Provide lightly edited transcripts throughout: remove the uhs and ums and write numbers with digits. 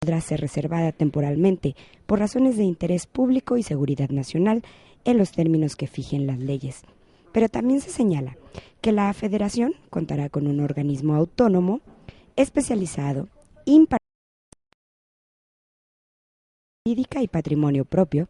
podrá ser reservada temporalmente por razones de interés público y seguridad nacional en los términos que fijen las leyes. Pero también se señala que la Federación contará con un organismo autónomo, especializado, imparcial, jurídica y patrimonio propio,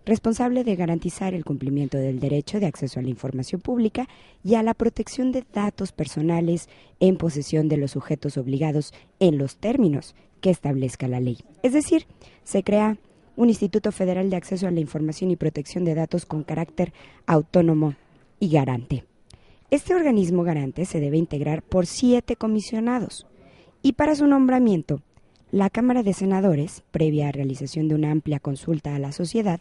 responsable de garantizar el cumplimiento del derecho de acceso a la información pública y a la protección de datos personales en posesión de los sujetos obligados en los términos que establezca la ley. Es decir, se crea un Instituto Federal de Acceso a la Información y Protección de Datos con carácter autónomo y garante. Este organismo garante se debe integrar por 7 comisionados y para su nombramiento, la Cámara de Senadores, previa realización de una amplia consulta a la sociedad,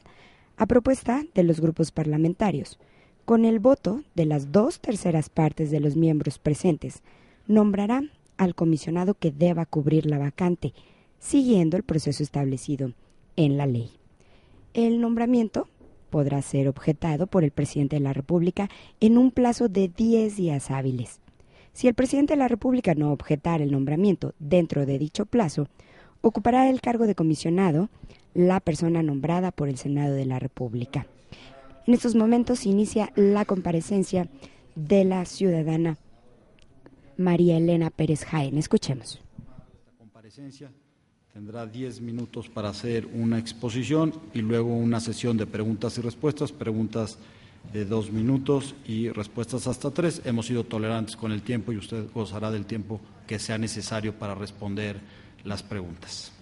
a propuesta de los grupos parlamentarios, con el voto de las 2/3 partes de los miembros presentes, nombrará al comisionado que deba cubrir la vacante, siguiendo el proceso establecido en la ley. El nombramiento podrá ser objetado por el presidente de la República en un plazo de 10 días hábiles. Si el presidente de la República no objetara el nombramiento dentro de dicho plazo, ocupará el cargo de comisionado la persona nombrada por el Senado de la República. En estos momentos se inicia la comparecencia de la ciudadana María Elena Pérez Jaén. Escuchemos. Esta comparecencia tendrá 10 minutos para hacer una exposición y luego una sesión de preguntas y respuestas, preguntas de 2 minutos y respuestas hasta 3. Hemos sido tolerantes con el tiempo y usted gozará del tiempo que sea necesario para responder las preguntas.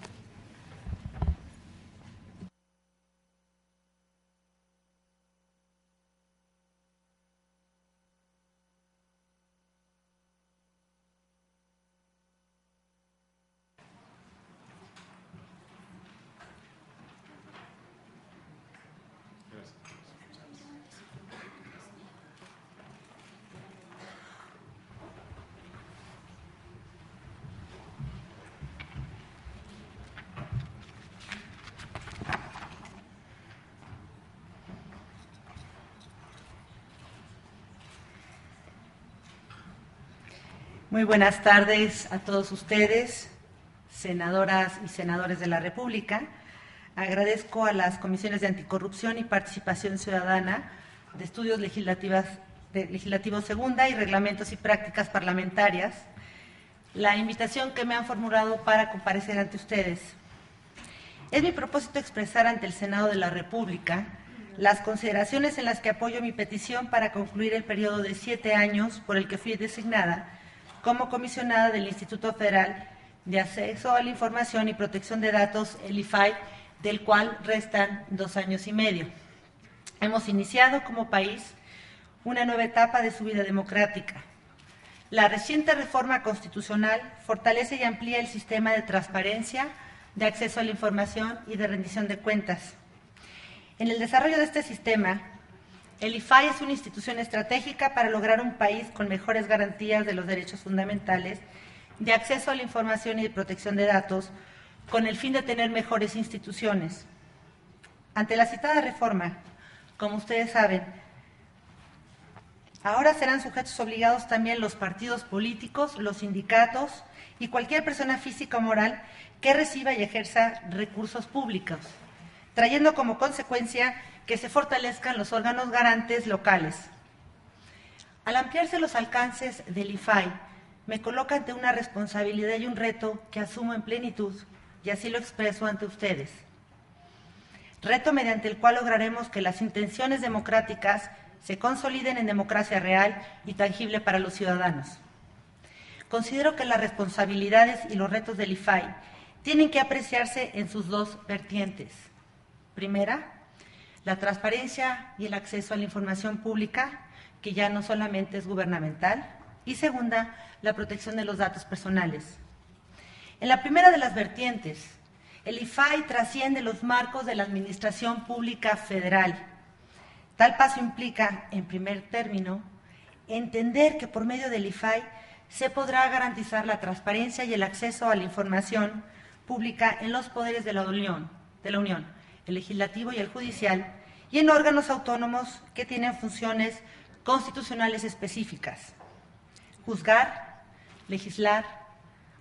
Muy buenas tardes a todos ustedes, senadoras y senadores de la República. Agradezco a las comisiones de Anticorrupción y Participación Ciudadana, de Estudios Legislativos Segunda y Reglamentos y Prácticas Parlamentarias, la invitación que me han formulado para comparecer ante ustedes. Es mi propósito expresar ante el Senado de la República las consideraciones en las que apoyo mi petición para concluir el periodo de 7 años por el que fui designada como comisionada del Instituto Federal de Acceso a la Información y Protección de Datos, el IFAI, del cual restan 2 años y medio. Hemos iniciado como país una nueva etapa de su vida democrática. La reciente reforma constitucional fortalece y amplía el sistema de transparencia, de acceso a la información y de rendición de cuentas. En el desarrollo de este sistema, el IFAI es una institución estratégica para lograr un país con mejores garantías de los derechos fundamentales, de acceso a la información y de protección de datos, con el fin de tener mejores instituciones. Ante la citada reforma, como ustedes saben, ahora serán sujetos obligados también los partidos políticos, los sindicatos y cualquier persona física o moral que reciba y ejerza recursos públicos, trayendo como consecuencia que se fortalezcan los órganos garantes locales. Al ampliarse los alcances del IFAI, me coloca ante una responsabilidad y un reto que asumo en plenitud, y así lo expreso ante ustedes. Reto mediante el cual lograremos que las intenciones democráticas se consoliden en democracia real y tangible para los ciudadanos. Considero que las responsabilidades y los retos del IFAI tienen que apreciarse en sus 2 vertientes. Primera, la transparencia y el acceso a la información pública, que ya no solamente es gubernamental. Y segunda, la protección de los datos personales. En la primera de las vertientes, el IFAI trasciende los marcos de la Administración Pública Federal. Tal paso implica, en primer término, entender que por medio del IFAI se podrá garantizar la transparencia y el acceso a la información pública en los poderes de la Unión, el legislativo y el judicial, y en órganos autónomos que tienen funciones constitucionales específicas: juzgar, legislar,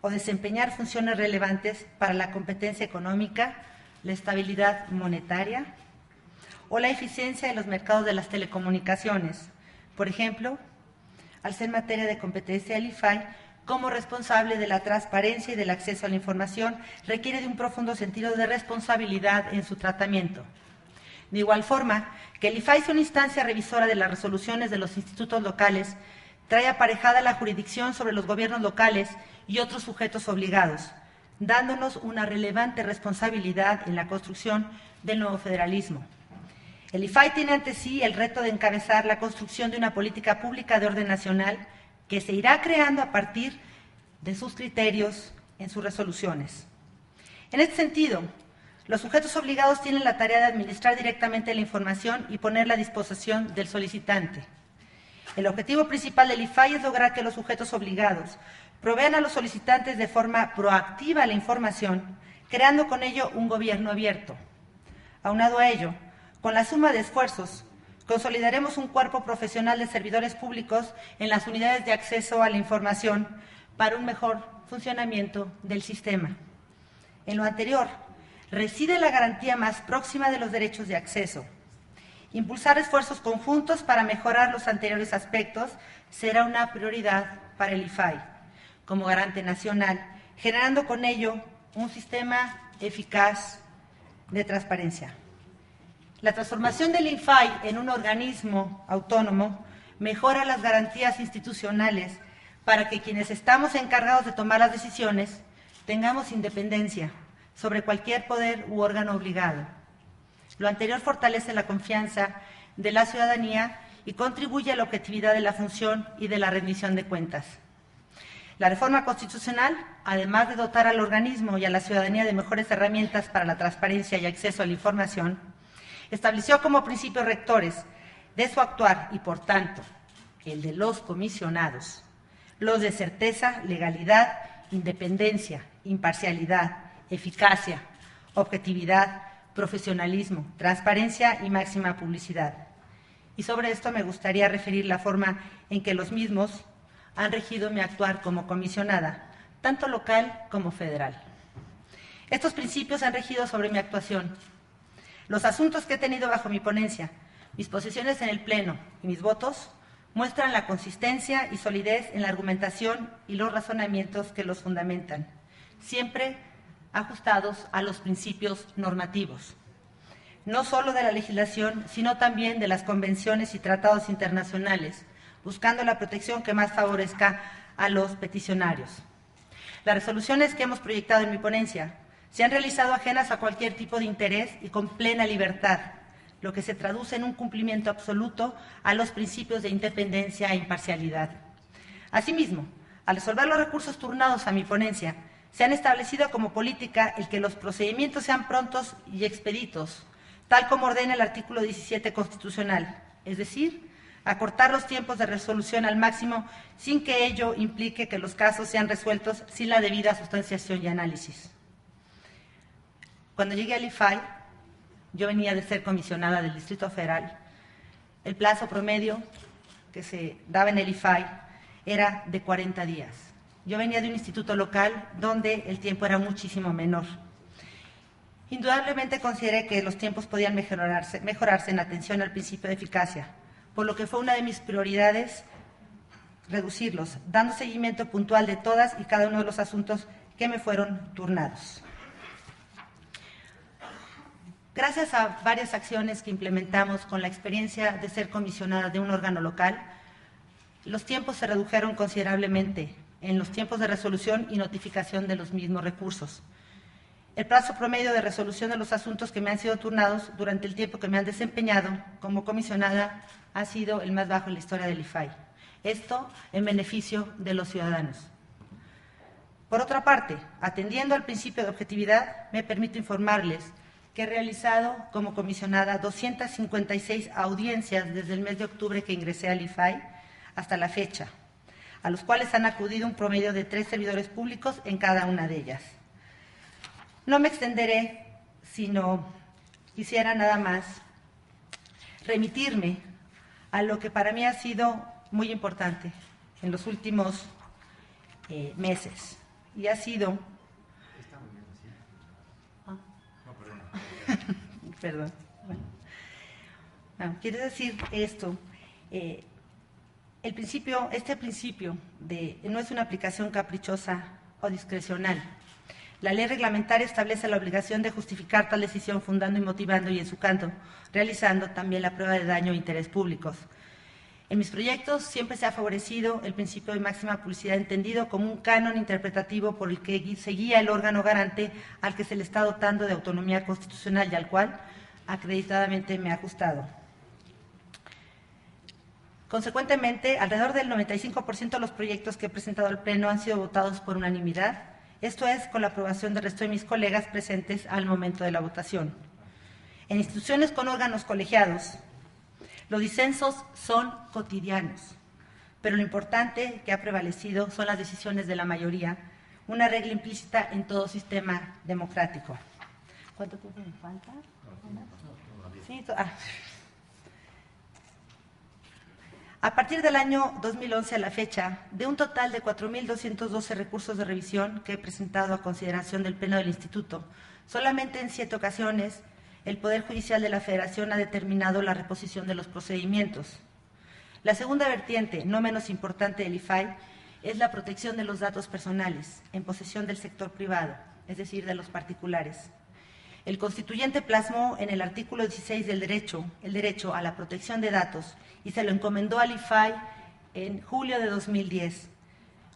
o desempeñar funciones relevantes para la competencia económica, la estabilidad monetaria o la eficiencia de los mercados de las telecomunicaciones. Por ejemplo, al ser materia de competencia del IFAI, como responsable de la transparencia y del acceso a la información, requiere de un profundo sentido de responsabilidad en su tratamiento. De igual forma, que el IFAI sea una instancia revisora de las resoluciones de los institutos locales, trae aparejada la jurisdicción sobre los gobiernos locales y otros sujetos obligados, dándonos una relevante responsabilidad en la construcción del nuevo federalismo. El IFAI tiene ante sí el reto de encabezar la construcción de una política pública de orden nacional que se irá creando a partir de sus criterios en sus resoluciones. En este sentido, los sujetos obligados tienen la tarea de administrar directamente la información y ponerla a disposición del solicitante. El objetivo principal del IFAI es lograr que los sujetos obligados provean a los solicitantes de forma proactiva la información, creando con ello un gobierno abierto. Aunado a ello, con la suma de esfuerzos, consolidaremos un cuerpo profesional de servidores públicos en las unidades de acceso a la información para un mejor funcionamiento del sistema. En lo anterior, reside la garantía más próxima de los derechos de acceso. Impulsar esfuerzos conjuntos para mejorar los anteriores aspectos será una prioridad para el IFAI, como garante nacional, generando con ello un sistema eficaz de transparencia. La transformación del IFAI en un organismo autónomo mejora las garantías institucionales para que quienes estamos encargados de tomar las decisiones tengamos independencia sobre cualquier poder u órgano obligado. Lo anterior fortalece la confianza de la ciudadanía y contribuye a la objetividad de la función y de la rendición de cuentas. La reforma constitucional, además de dotar al organismo y a la ciudadanía de mejores herramientas para la transparencia y acceso a la información, estableció como principios rectores de su actuar y, por tanto, el de los comisionados, los de certeza, legalidad, independencia, imparcialidad, eficacia, objetividad, profesionalismo, transparencia y máxima publicidad. Y sobre esto me gustaría referir la forma en que los mismos han regido mi actuar como comisionada, tanto local como federal. Estos principios han regido sobre mi actuación. Los asuntos que he tenido bajo mi ponencia, mis posiciones en el Pleno y mis votos muestran la consistencia y solidez en la argumentación y los razonamientos que los fundamentan, siempre ajustados a los principios normativos, no solo de la legislación, sino también de las convenciones y tratados internacionales, buscando la protección que más favorezca a los peticionarios. Las resoluciones que hemos proyectado en mi ponencia se han realizado ajenas a cualquier tipo de interés y con plena libertad, lo que se traduce en un cumplimiento absoluto a los principios de independencia e imparcialidad. Asimismo, al resolver los recursos turnados a mi ponencia, se han establecido como política el que los procedimientos sean prontos y expeditos, tal como ordena el artículo 17 constitucional, es decir, acortar los tiempos de resolución al máximo sin que ello implique que los casos sean resueltos sin la debida sustanciación y análisis. Cuando llegué al IFAI, yo venía de ser comisionada del Distrito Federal. El plazo promedio que se daba en el IFAI era de 40 días. Yo venía de un instituto local donde el tiempo era muchísimo menor. Indudablemente consideré que los tiempos podían mejorarse en atención al principio de eficacia, por lo que fue una de mis prioridades reducirlos, dando seguimiento puntual de todas y cada uno de los asuntos que me fueron turnados. Gracias a varias acciones que implementamos con la experiencia de ser comisionada de un órgano local, los tiempos se redujeron considerablemente en los tiempos de resolución y notificación de los mismos recursos. El plazo promedio de resolución de los asuntos que me han sido turnados durante el tiempo que me han desempeñado como comisionada ha sido el más bajo en la historia del IFAI. Esto en beneficio de los ciudadanos. Por otra parte, atendiendo al principio de objetividad, me permito informarles que he realizado como comisionada 256 audiencias desde el mes de octubre que ingresé al IFAI hasta la fecha, a los cuales han acudido un promedio de 3 servidores públicos en cada una de ellas. No me extenderé, sino quisiera nada más remitirme a lo que para mí ha sido muy importante en los últimos meses, y ha sido... Perdón. Bueno, quiere decir esto, este principio no es una aplicación caprichosa o discrecional. La ley reglamentaria establece la obligación de justificar tal decisión fundando y motivando y en su canto, realizando también la prueba de daño e interés públicos. En mis proyectos siempre se ha favorecido el principio de máxima publicidad entendido como un canon interpretativo por el que se guía el órgano garante al que se le está dotando de autonomía constitucional y al cual acreditadamente me ha ajustado. Consecuentemente, alrededor del 95% de los proyectos que he presentado al Pleno han sido votados por unanimidad, esto es, con la aprobación del resto de mis colegas presentes al momento de la votación. En instituciones con órganos colegiados, los disensos son cotidianos, pero lo importante que ha prevalecido son las decisiones de la mayoría, una regla implícita en todo sistema democrático. ¿Cuánto tiempo me falta? Sí, A partir del año 2011 a la fecha, de un total de 4.212 recursos de revisión que he presentado a consideración del Pleno del Instituto, solamente en 7 ocasiones el Poder Judicial de la Federación ha determinado la reposición de los procedimientos. La segunda vertiente, no menos importante del IFAI, es la protección de los datos personales en posesión del sector privado, es decir, de los particulares. El constituyente plasmó en el artículo 16 del el derecho a la protección de datos y se lo encomendó al IFAI en julio de 2010,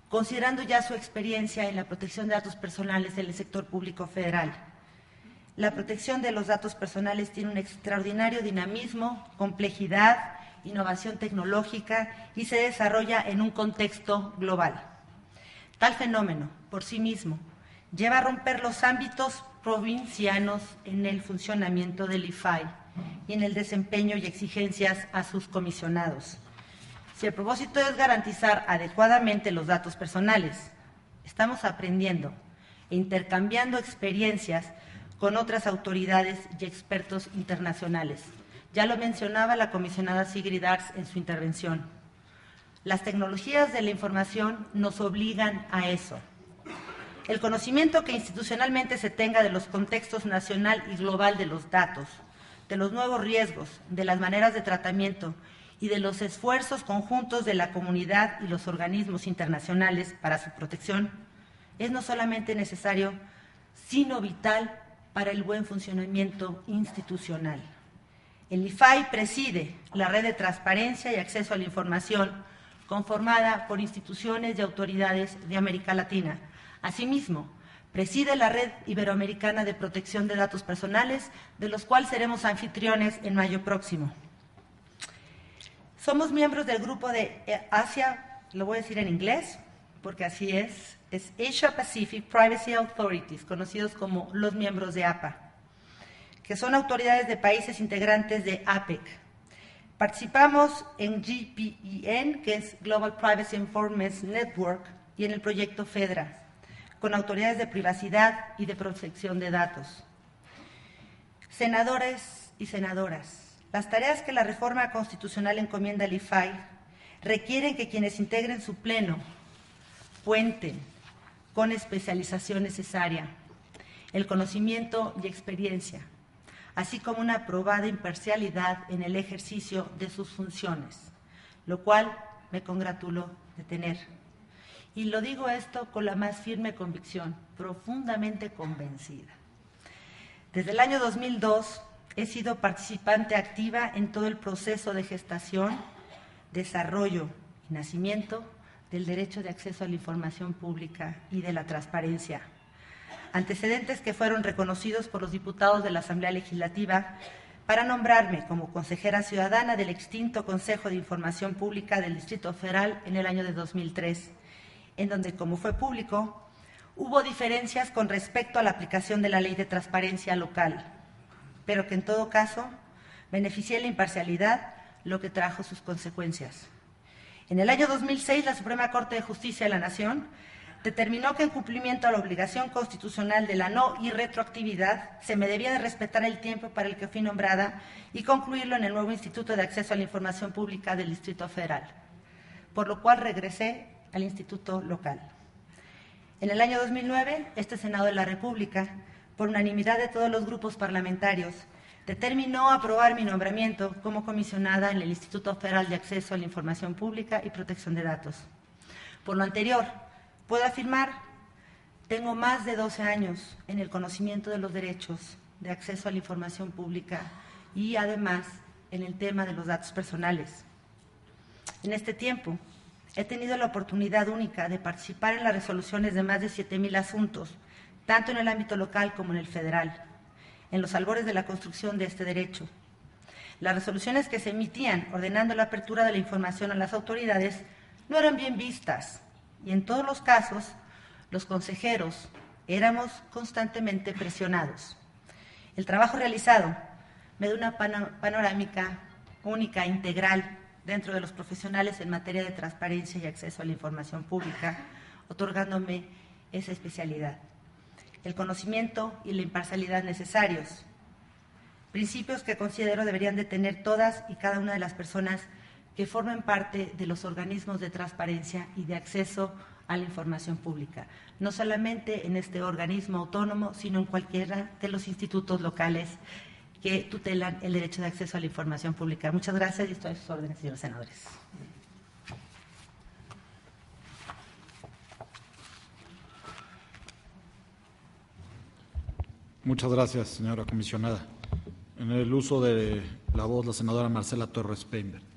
considerando ya su experiencia en la protección de datos personales en el sector público federal. La protección de los datos personales tiene un extraordinario dinamismo, complejidad, innovación tecnológica y se desarrolla en un contexto global. Tal fenómeno, por sí mismo, lleva a romper los ámbitos provincianos en el funcionamiento del IFAI y en el desempeño y exigencias a sus comisionados. Si el propósito es garantizar adecuadamente los datos personales, estamos aprendiendo e intercambiando experiencias con otras autoridades y expertos internacionales. Ya lo mencionaba la comisionada Sigrid Arts en su intervención. Las tecnologías de la información nos obligan a eso. El conocimiento que institucionalmente se tenga de los contextos nacional y global de los datos, de los nuevos riesgos, de las maneras de tratamiento y de los esfuerzos conjuntos de la comunidad y los organismos internacionales para su protección, es no solamente necesario, sino vital para el buen funcionamiento institucional. El IFAI preside la red de transparencia y acceso a la información conformada por instituciones y autoridades de América Latina. Asimismo, preside la Red Iberoamericana de Protección de Datos Personales, de los cuales seremos anfitriones en mayo próximo. Somos miembros del grupo de Asia, lo voy a decir en inglés, porque así es Asia Pacific Privacy Authorities, conocidos como los miembros de APA, que son autoridades de países integrantes de APEC. Participamos en GPEN, que es Global Privacy Enforcement Network, y en el proyecto FEDRA, con autoridades de privacidad y de protección de datos. Senadores y senadoras, las tareas que la reforma constitucional encomienda al IFAI requieren que quienes integren su pleno cuenten con especialización necesaria, el conocimiento y experiencia, así como una probada imparcialidad en el ejercicio de sus funciones, lo cual me congratulo de tener. Y lo digo esto con la más firme convicción, profundamente convencida. Desde el año 2002 he sido participante activa en todo el proceso de gestación, desarrollo y nacimiento del derecho de acceso a la información pública y de la transparencia. Antecedentes que fueron reconocidos por los diputados de la Asamblea Legislativa para nombrarme como consejera ciudadana del extinto Consejo de Información Pública del Distrito Federal en el año de 2003, en donde, como fue público, hubo diferencias con respecto a la aplicación de la Ley de Transparencia local, pero que en todo caso beneficié la imparcialidad, lo que trajo sus consecuencias. En el año 2006, la Suprema Corte de Justicia de la Nación determinó que en cumplimiento a la obligación constitucional de la no irretroactividad, se me debía de respetar el tiempo para el que fui nombrada y concluirlo en el nuevo Instituto de Acceso a la Información Pública del Distrito Federal, por lo cual regresé al Instituto local. En el año 2009, este Senado de la República, por unanimidad de todos los grupos parlamentarios, determinó aprobar mi nombramiento como comisionada en el Instituto Federal de Acceso a la Información Pública y Protección de Datos. Por lo anterior, puedo afirmar, tengo más de 12 años en el conocimiento de los derechos de acceso a la información pública y además en el tema de los datos personales. En este tiempo, he tenido la oportunidad única de participar en las resoluciones de más de 7,000 asuntos, tanto en el ámbito local como en el federal, en los albores de la construcción de este derecho. Las resoluciones que se emitían ordenando la apertura de la información a las autoridades no eran bien vistas y en todos los casos los consejeros éramos constantemente presionados. El trabajo realizado me da una panorámica única, integral, dentro de los profesionales en materia de transparencia y acceso a la información pública, otorgándome esa especialidad. El conocimiento y la imparcialidad necesarios, principios que considero deberían de tener todas y cada una de las personas que formen parte de los organismos de transparencia y de acceso a la información pública, no solamente en este organismo autónomo, sino en cualquiera de los institutos locales que tutelan el derecho de acceso a la información pública. Muchas gracias y estoy a sus órdenes, señores senadores. Muchas gracias, señora comisionada. En el uso de la voz, la senadora Marcela Torres Peinberg.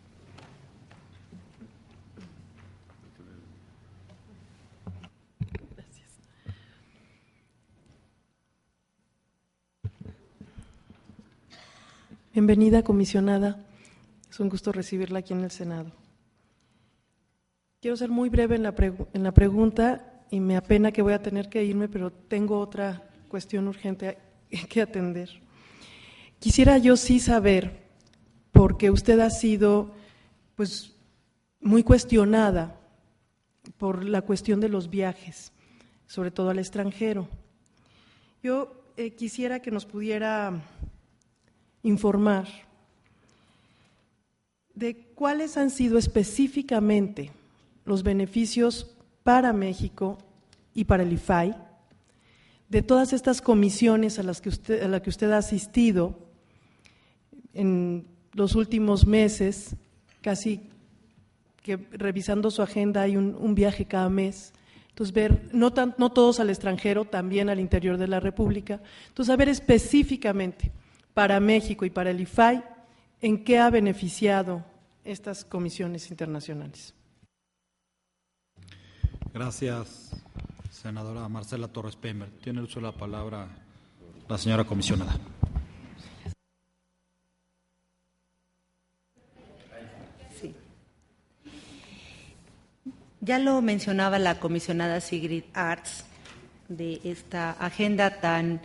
Bienvenida, comisionada. Es un gusto recibirla aquí en el Senado. Quiero ser muy breve en la pregunta y me apena que voy a tener que irme, pero tengo otra cuestión urgente que atender. Quisiera yo sí saber, porque usted ha sido pues muy cuestionada por la cuestión de los viajes, sobre todo al extranjero. Yo quisiera que nos pudiera informar de cuáles han sido específicamente los beneficios para México y para el IFAI de todas estas comisiones a la que usted ha asistido en los últimos meses, casi que revisando su agenda hay un viaje cada mes. Entonces, ver, no todos al extranjero, también al interior de la República. Entonces, saber específicamente para México y para el IFAI, ¿en qué ha beneficiado estas comisiones internacionales? Gracias, senadora Marcela Torres Peinberg. Tiene el uso de la palabra la señora comisionada. Sí. Ya lo mencionaba la comisionada Sigrid Arts de esta agenda tan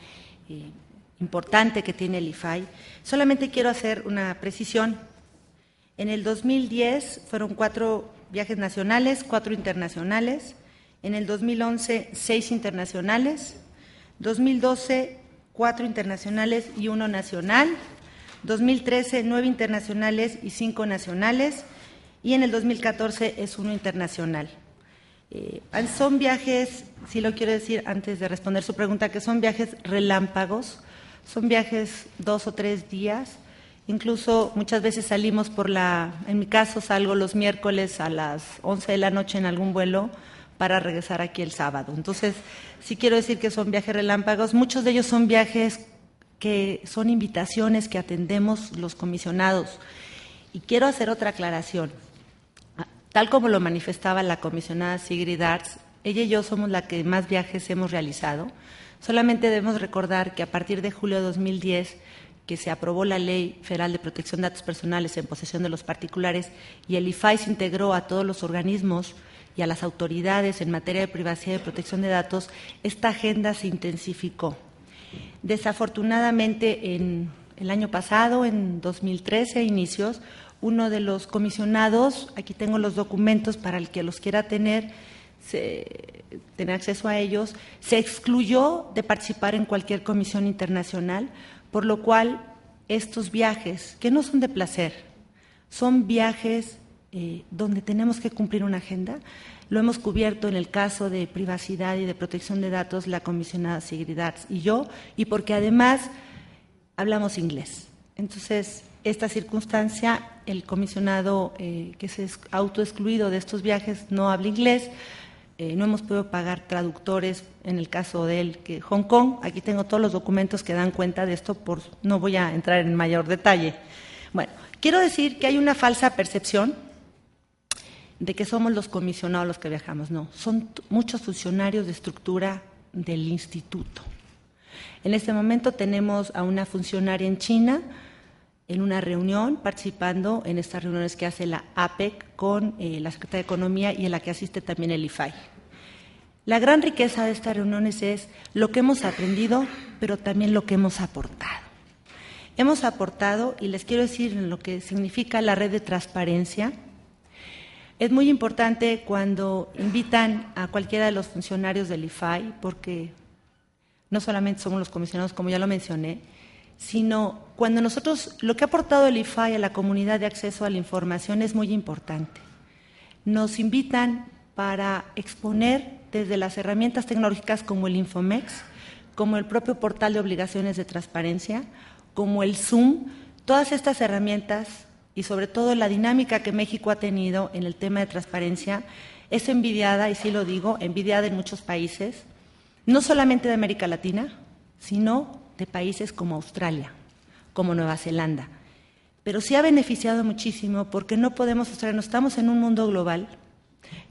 importante que tiene el IFAI. Solamente quiero hacer una precisión. En el 2010 fueron 4 viajes nacionales, 4 internacionales. En el 2011, 6 internacionales. 2012, 4 internacionales y 1 nacional. 2013, 9 internacionales y 5 nacionales. Y en el 2014 es 1 internacional. Son viajes, sí lo quiero decir antes de responder su pregunta, que son viajes relámpagos. Son viajes 2 o 3 días, incluso muchas veces salimos en mi caso salgo los miércoles a las 11 de la noche en algún vuelo para regresar aquí el sábado. Entonces, sí quiero decir que son viajes relámpagos, muchos de ellos son viajes que son invitaciones que atendemos los comisionados. Y quiero hacer otra aclaración. Tal como lo manifestaba la comisionada Sigrid Arts, ella y yo somos la que más viajes hemos realizado. Solamente debemos recordar que a partir de julio de 2010, que se aprobó la Ley Federal de Protección de Datos Personales en posesión de los particulares y el IFAI se integró a todos los organismos y a las autoridades en materia de privacidad y protección de datos, esta agenda se intensificó. Desafortunadamente, en el año pasado, en 2013, inicios, uno de los comisionados, aquí tengo los documentos para el que los quiera tener acceso a ellos, se excluyó de participar en cualquier comisión internacional, por lo cual estos viajes, que no son de placer, son viajes donde tenemos que cumplir una agenda. Lo hemos cubierto en el caso de privacidad y de protección de datos, la comisionada Sigrid Arts y yo, y porque además hablamos inglés. Entonces, esta circunstancia, el comisionado que se ha autoexcluido de estos viajes no habla inglés, no hemos podido pagar traductores, en el caso de él, que Hong Kong, aquí tengo todos los documentos que dan cuenta de esto, no voy a entrar en mayor detalle. Bueno, quiero decir que hay una falsa percepción de que somos los comisionados los que viajamos. No, son muchos funcionarios de estructura del instituto. En este momento tenemos a una funcionaria en China en una reunión, participando en estas reuniones que hace la APEC con la Secretaría de Economía y en la que asiste también el IFAI. La gran riqueza de estas reuniones es lo que hemos aprendido, pero también lo que hemos aportado. Hemos aportado, y les quiero decir lo que significa la red de transparencia. Es muy importante cuando invitan a cualquiera de los funcionarios del IFAI, porque no solamente somos los comisionados, como ya lo mencioné, sino cuando nosotros, lo que ha aportado el IFAI a la comunidad de acceso a la información es muy importante. Nos invitan para exponer desde las herramientas tecnológicas como el Infomex, como el propio portal de obligaciones de transparencia, como el Zoom, todas estas herramientas y sobre todo la dinámica que México ha tenido en el tema de transparencia es envidiada, y sí lo digo, envidiada en muchos países, no solamente de América Latina, sino de países como Australia, como Nueva Zelanda. Pero sí ha beneficiado muchísimo porque no podemos abstraernos, estamos en un mundo global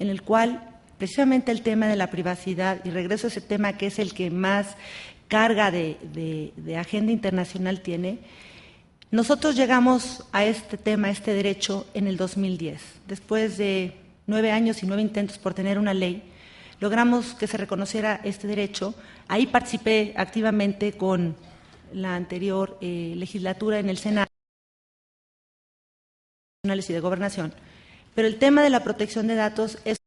en el cual precisamente el tema de la privacidad, y regreso a ese tema que es el que más carga de agenda internacional tiene. Nosotros llegamos a este tema, a este derecho, en el 2010. Después de 9 años y 9 intentos por tener una ley, logramos que se reconociera este derecho. Ahí participé activamente con la anterior legislatura en el Senado y de Gobernación. Pero el tema de la protección de datos es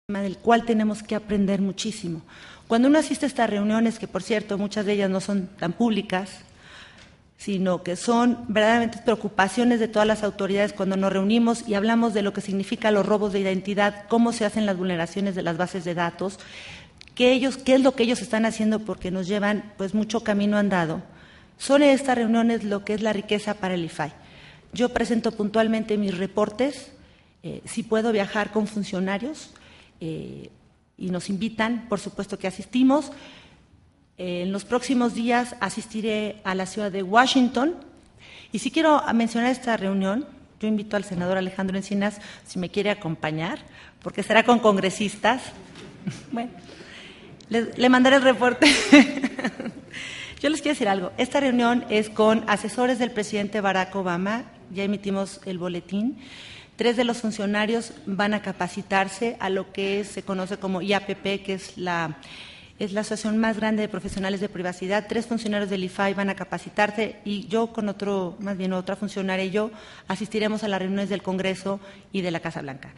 un tema del cual tenemos que aprender muchísimo. Cuando uno asiste a estas reuniones, que por cierto muchas de ellas no son tan públicas, sino que son verdaderamente preocupaciones de todas las autoridades cuando nos reunimos y hablamos de lo que significa los robos de identidad, cómo se hacen las vulneraciones de las bases de datos, qué es lo que ellos están haciendo porque nos llevan pues mucho camino andado. Son estas reuniones lo que es la riqueza para el IFAI. Yo presento puntualmente mis reportes, si puedo viajar con funcionarios y nos invitan, por supuesto que asistimos. En los próximos días asistiré a la ciudad de Washington y si quiero mencionar esta reunión, yo invito al senador Alejandro Encinas si me quiere acompañar, porque será con congresistas. Bueno, le mandaré el reporte. Yo les quiero decir algo, esta reunión es con asesores del presidente Barack Obama, ya emitimos el boletín. 3 de los funcionarios van a capacitarse a lo que se conoce como IAPP, que es la asociación más grande de profesionales de privacidad. 3 funcionarios del IFAI van a capacitarse y yo con otra funcionaria y yo asistiremos a las reuniones del Congreso y de la Casa Blanca.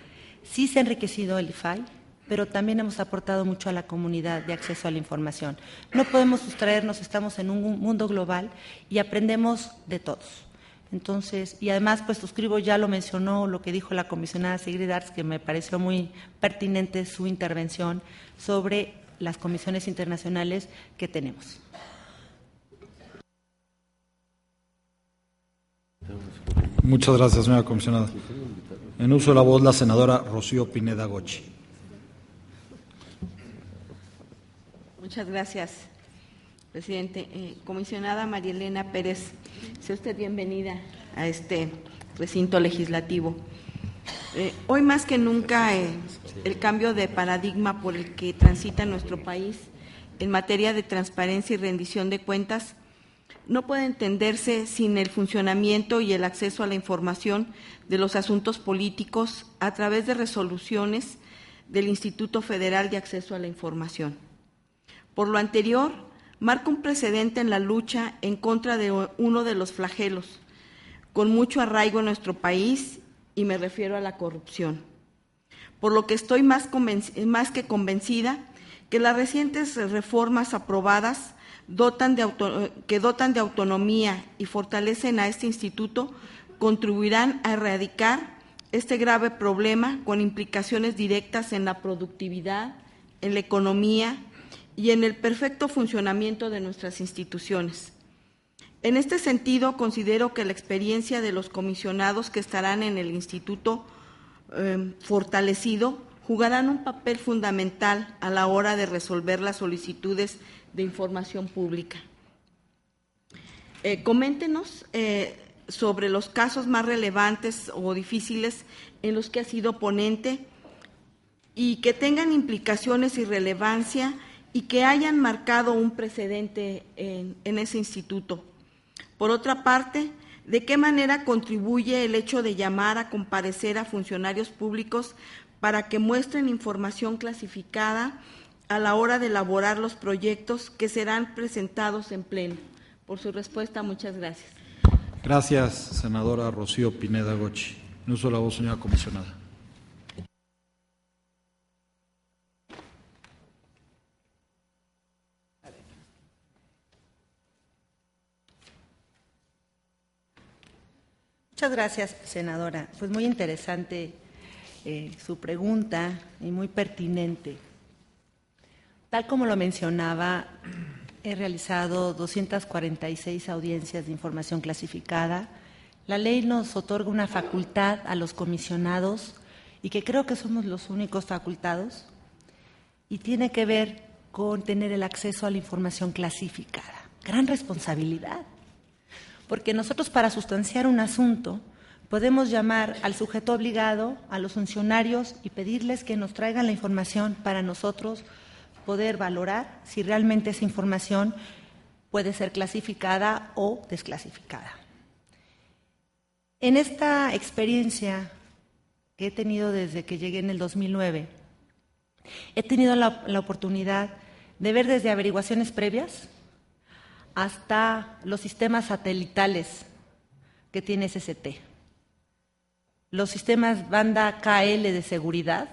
Sí se ha enriquecido el IFAI, pero también hemos aportado mucho a la comunidad de acceso a la información. No podemos sustraernos, estamos en un mundo global y aprendemos de todos. Entonces, y además, pues suscribo, ya lo mencionó, lo que dijo la comisionada Sigrid Arts, que me pareció muy pertinente su intervención sobre las comisiones internacionales que tenemos. Muchas gracias, señora comisionada. En uso de la voz, la senadora Rocío Pineda Gochi. Muchas gracias, presidente. Comisionada María Elena Pérez, sea usted bienvenida a este recinto legislativo. Hoy más que nunca el cambio de paradigma por el que transita nuestro país en materia de transparencia y rendición de cuentas no puede entenderse sin el funcionamiento y el acceso a la información de los asuntos políticos a través de resoluciones del Instituto Federal de Acceso a la Información. Por lo anterior, marca un precedente en la lucha en contra de uno de los flagelos con mucho arraigo en nuestro país, y me refiero a la corrupción. Por lo que estoy más que convencida que las recientes reformas aprobadas que dotan de autonomía y fortalecen a este instituto contribuirán a erradicar este grave problema con implicaciones directas en la productividad, en la economía y en el perfecto funcionamiento de nuestras instituciones. En este sentido, considero que la experiencia de los comisionados que estarán en el Instituto fortalecido jugarán un papel fundamental a la hora de resolver las solicitudes de información pública. Coméntenos sobre los casos más relevantes o difíciles en los que ha sido ponente y que tengan implicaciones y relevancia y que hayan marcado un precedente en ese instituto. Por otra parte, ¿de qué manera contribuye el hecho de llamar a comparecer a funcionarios públicos para que muestren información clasificada a la hora de elaborar los proyectos que serán presentados en pleno? Por su respuesta, muchas gracias. Gracias, senadora Rocío Pineda Gochi. En uso de la voz, señora comisionada. Muchas gracias, senadora. Pues muy interesante su pregunta y muy pertinente. Tal como lo mencionaba, he realizado 246 audiencias de información clasificada. La ley nos otorga una facultad a los comisionados y que creo que somos los únicos facultados y tiene que ver con tener el acceso a la información clasificada. Gran responsabilidad. Porque nosotros para sustanciar un asunto podemos llamar al sujeto obligado, a los funcionarios y pedirles que nos traigan la información para nosotros poder valorar si realmente esa información puede ser clasificada o desclasificada. En esta experiencia que he tenido desde que llegué en el 2009, he tenido la oportunidad de ver desde averiguaciones previas hasta los sistemas satelitales que tiene SST, los sistemas banda KL de seguridad,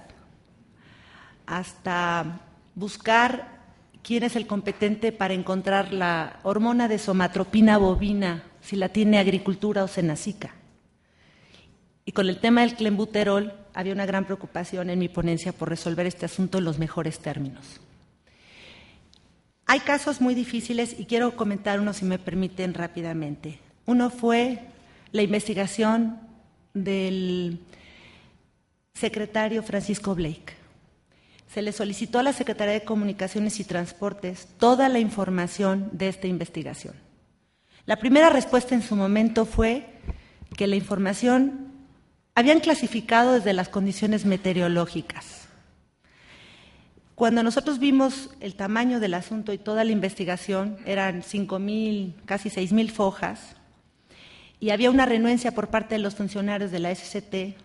hasta buscar quién es el competente para encontrar la hormona de somatropina bovina, si la tiene Agricultura o Senacica. Y con el tema del clenbuterol había una gran preocupación en mi ponencia por resolver este asunto en los mejores términos. Hay casos muy difíciles y quiero comentar uno, si me permiten, rápidamente. Uno fue la investigación del secretario Francisco Blake. Se le solicitó a la Secretaría de Comunicaciones y Transportes toda la información de esta investigación. La primera respuesta en su momento fue que la información habían clasificado desde las condiciones meteorológicas. Cuando nosotros vimos el tamaño del asunto y toda la investigación, eran 5,000, casi 6,000 fojas, y había una renuencia por parte de los funcionarios de la SST,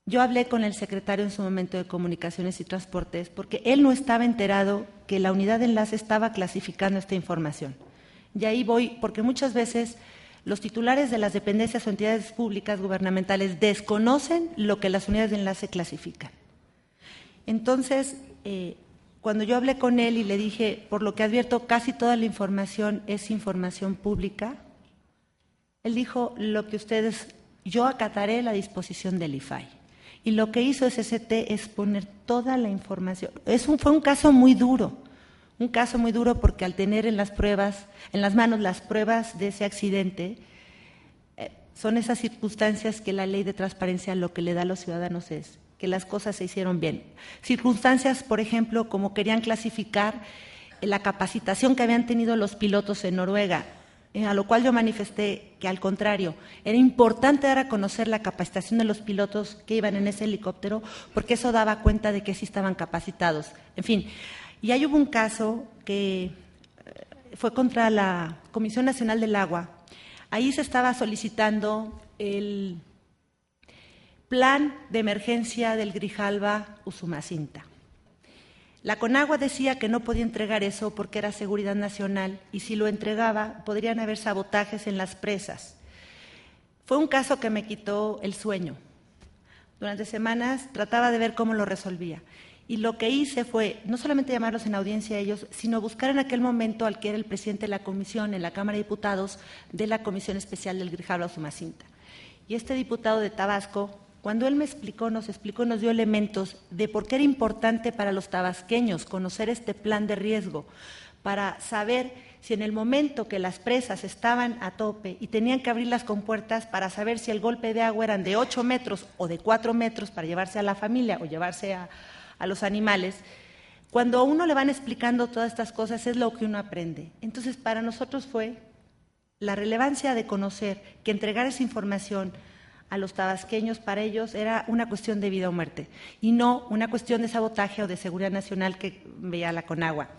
yo hablé con el secretario en su momento de Comunicaciones y Transportes porque él no estaba enterado que la unidad de enlace estaba clasificando esta información. Y ahí voy, porque muchas veces los titulares de las dependencias o entidades públicas gubernamentales desconocen lo que las unidades de enlace clasifican. Entonces, cuando yo hablé con él y le dije, por lo que advierto, casi toda la información es información pública, él dijo, yo acataré la disposición del IFAI. Y lo que hizo SST es poner toda la información. Fue un caso muy duro porque al tener en las manos las pruebas de ese accidente, son esas circunstancias que la ley de transparencia lo que le da a los ciudadanos es que las cosas se hicieron bien. Circunstancias, por ejemplo, como querían clasificar la capacitación que habían tenido los pilotos en Noruega, a lo cual yo manifesté que, al contrario, era importante dar a conocer la capacitación de los pilotos que iban en ese helicóptero, porque eso daba cuenta de que sí estaban capacitados. En fin, y ahí hubo un caso que fue contra la Comisión Nacional del Agua. Ahí se estaba solicitando el plan de emergencia del Grijalva-Usumacinta. La Conagua decía que no podía entregar eso porque era seguridad nacional y si lo entregaba podrían haber sabotajes en las presas. Fue un caso que me quitó el sueño. Durante semanas trataba de ver cómo lo resolvía. Y lo que hice fue no solamente llamarlos en audiencia a ellos, sino buscar en aquel momento al que era el presidente de la comisión en la Cámara de Diputados de la Comisión Especial del Grijalva-Usumacinta. Y este diputado de Tabasco, cuando él nos explicó, nos dio elementos de por qué era importante para los tabasqueños conocer este plan de riesgo, para saber si en el momento que las presas estaban a tope y tenían que abrir las compuertas para saber si el golpe de agua eran de 8 metros o de 4 metros para llevarse a la familia o llevarse a los animales. Cuando a uno le van explicando todas estas cosas es lo que uno aprende. Entonces, para nosotros fue la relevancia de conocer que entregar esa información a los tabasqueños, para ellos era una cuestión de vida o muerte y no una cuestión de sabotaje o de seguridad nacional que veía la Conagua.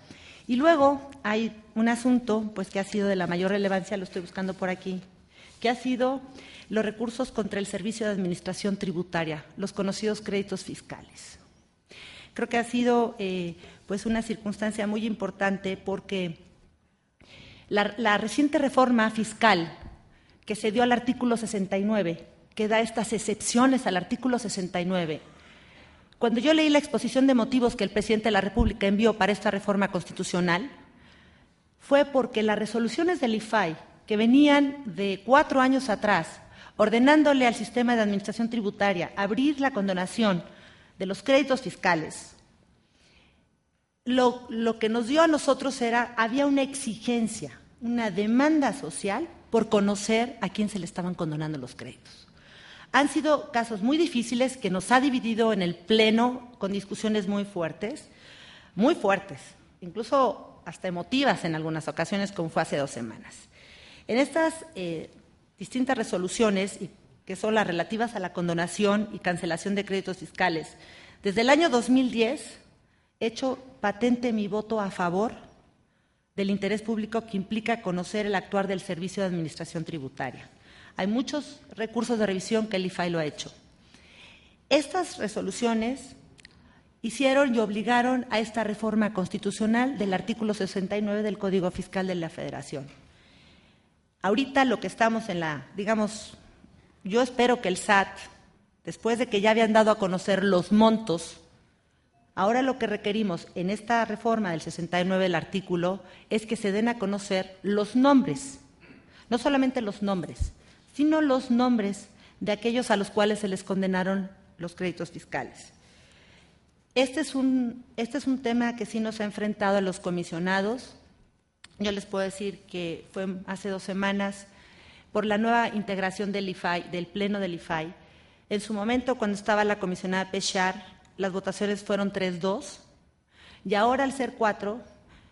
Y luego hay un asunto pues que ha sido de la mayor relevancia, lo estoy buscando por aquí, que ha sido los recursos contra el Servicio de Administración Tributaria, los conocidos créditos fiscales. Creo que ha sido pues una circunstancia muy importante porque la reciente reforma fiscal que se dio al artículo 69, que da estas excepciones al artículo 69. Cuando yo leí la exposición de motivos que el presidente de la República envió para esta reforma constitucional, fue porque las resoluciones del IFAI, que venían de 4 años atrás, ordenándole al sistema de administración tributaria abrir la condonación de los créditos fiscales, lo que nos dio a nosotros había una exigencia, una demanda social por conocer a quién se le estaban condonando los créditos. Han sido casos muy difíciles que nos ha dividido en el Pleno con discusiones muy fuertes, incluso hasta emotivas en algunas ocasiones, como fue hace 2 semanas. En estas distintas resoluciones, que son las relativas a la condonación y cancelación de créditos fiscales, desde el año 2010 he hecho patente mi voto a favor del interés público que implica conocer el actuar del Servicio de Administración Tributaria. Hay muchos recursos de revisión que el IFAI lo ha hecho. Estas resoluciones hicieron y obligaron a esta reforma constitucional del artículo 69 del Código Fiscal de la Federación. Ahorita lo que estamos yo espero que el SAT, después de que ya habían dado a conocer los montos, ahora lo que requerimos en esta reforma del 69 del artículo es que se den a conocer los nombres, no solamente los nombres, sino los nombres de aquellos a los cuales se les condenaron los créditos fiscales. Este es un tema que sí nos ha enfrentado a los comisionados. Yo les puedo decir que fue hace 2 semanas por la nueva integración del IFAI, del Pleno del IFAI. En su momento, cuando estaba la comisionada Pechar, las votaciones fueron 3-2, y ahora al ser 4,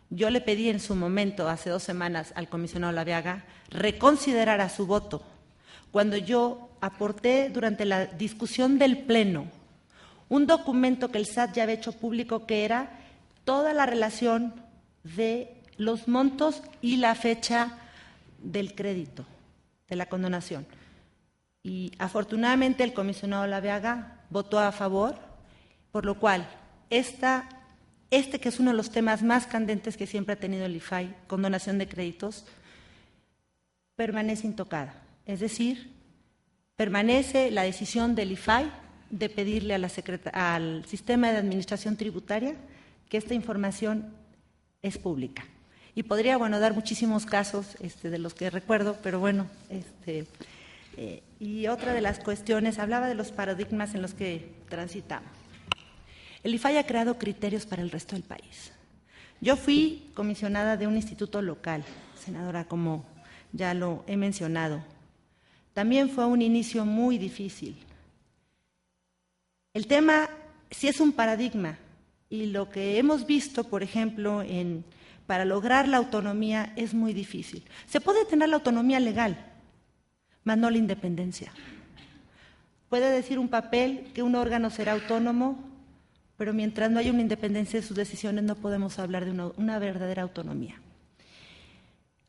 yo le pedí en su momento, hace 2 semanas, al comisionado Laviaga, reconsiderara su voto, cuando yo aporté durante la discusión del Pleno un documento que el SAT ya había hecho público, que era toda la relación de los montos y la fecha del crédito, de la condonación. Y afortunadamente el comisionado Laviaga votó a favor, por lo cual este que es uno de los temas más candentes que siempre ha tenido el IFAI, condonación de créditos, permanece intocada. Es decir, permanece la decisión del IFAI de pedirle al Sistema de Administración Tributaria que esta información es pública. Y podría, dar muchísimos casos de los que recuerdo, pero bueno, y otra de las cuestiones, hablaba de los paradigmas en los que transitamos. El IFAI ha creado criterios para el resto del país. Yo fui comisionada de un instituto local, senadora, como ya lo he mencionado. También fue un inicio muy difícil. El tema sí es un paradigma, y lo que hemos visto, por ejemplo, para lograr la autonomía es muy difícil. Se puede tener la autonomía legal, mas no la independencia. Puede decir un papel que un órgano será autónomo, pero mientras no haya una independencia de sus decisiones no podemos hablar de una verdadera autonomía.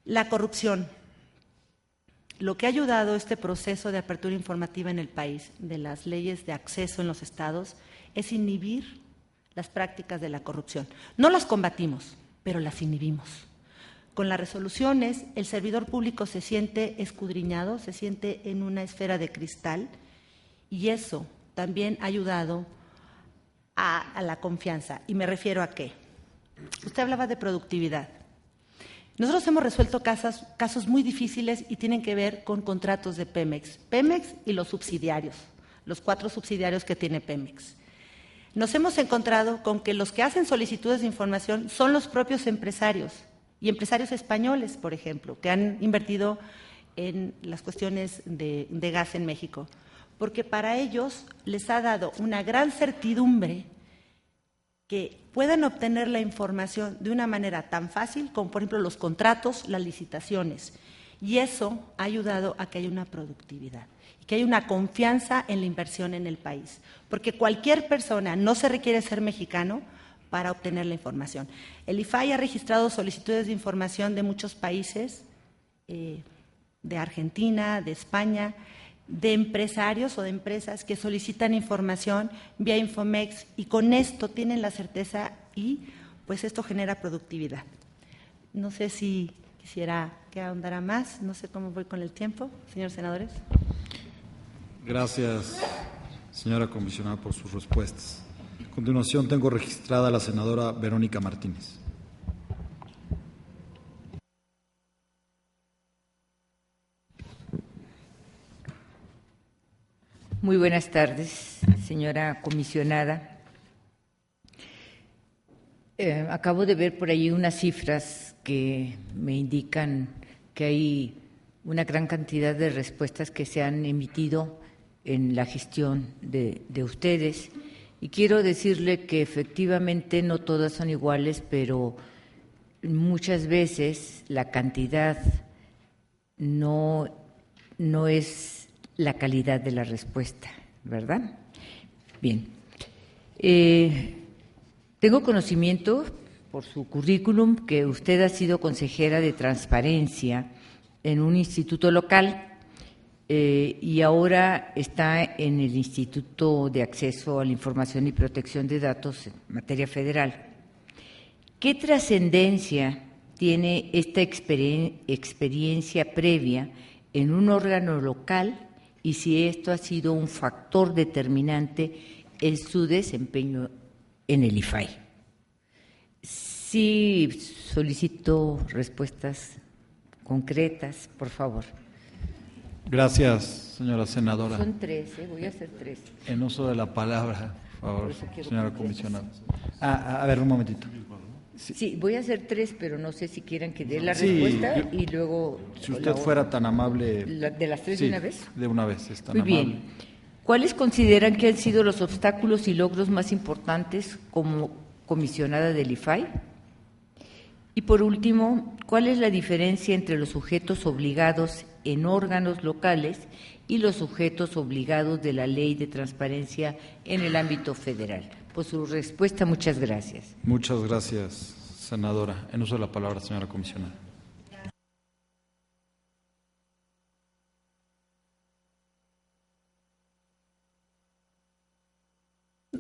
La corrupción. Lo que ha ayudado este proceso de apertura informativa en el país, de las leyes de acceso en los estados, es inhibir las prácticas de la corrupción. No las combatimos, pero las inhibimos. Con las resoluciones, el servidor público se siente escudriñado, se siente en una esfera de cristal, y eso también ha ayudado a la confianza. ¿Y me refiero a qué? Usted hablaba de productividad. Nosotros hemos resuelto casos muy difíciles y tienen que ver con contratos de Pemex. Pemex y los subsidiarios, los 4 subsidiarios que tiene Pemex. Nos hemos encontrado con que los que hacen solicitudes de información son los propios empresarios, y empresarios españoles, por ejemplo, que han invertido en las cuestiones de gas en México, porque para ellos les ha dado una gran certidumbre que puedan obtener la información de una manera tan fácil como, por ejemplo, los contratos, las licitaciones. Y eso ha ayudado a que haya una productividad y que haya una confianza en la inversión en el país. Porque cualquier persona, no se requiere ser mexicano para obtener la información. El IFAI ha registrado solicitudes de información de muchos países, de Argentina, de España, de empresarios o de empresas que solicitan información vía Infomex y con esto tienen la certeza y pues esto genera productividad. No sé si quisiera que ahondara más, no sé cómo voy con el tiempo, señores senadores. Gracias, señora comisionada, por sus respuestas. A continuación tengo registrada a la senadora Verónica Martínez. Muy buenas tardes, señora comisionada. Acabo de ver por ahí unas cifras que me indican que hay una gran cantidad de respuestas que se han emitido en la gestión de ustedes. Y quiero decirle que efectivamente no todas son iguales, pero muchas veces la cantidad no es la calidad de la respuesta, ¿verdad? Bien. Tengo conocimiento por su currículum que usted ha sido consejera de transparencia en un instituto local y ahora está en el Instituto de Acceso a la Información y Protección de Datos en materia federal. ¿Qué trascendencia tiene esta experiencia previa en un órgano local y si esto ha sido un factor determinante en su desempeño en el IFAI? Sí, solicito respuestas concretas, por favor. Gracias, señora senadora. Son 3, voy a hacer 3. En uso de la palabra, por favor, señora comisionada. A ver, un momentito. Sí, voy a hacer 3, pero no sé si quieran que dé la respuesta y luego… Si usted fuera tan amable… ¿De las 3 de una vez? De una vez, es tan Muy amable. bien. ¿Cuáles consideran que han sido los obstáculos y logros más importantes como comisionada del IFAI? Y por último, ¿cuál es la diferencia entre los sujetos obligados en órganos locales y los sujetos obligados de la Ley de Transparencia en el ámbito federal? Por su respuesta, muchas gracias. Muchas gracias, senadora. En uso de la palabra, señora comisionada.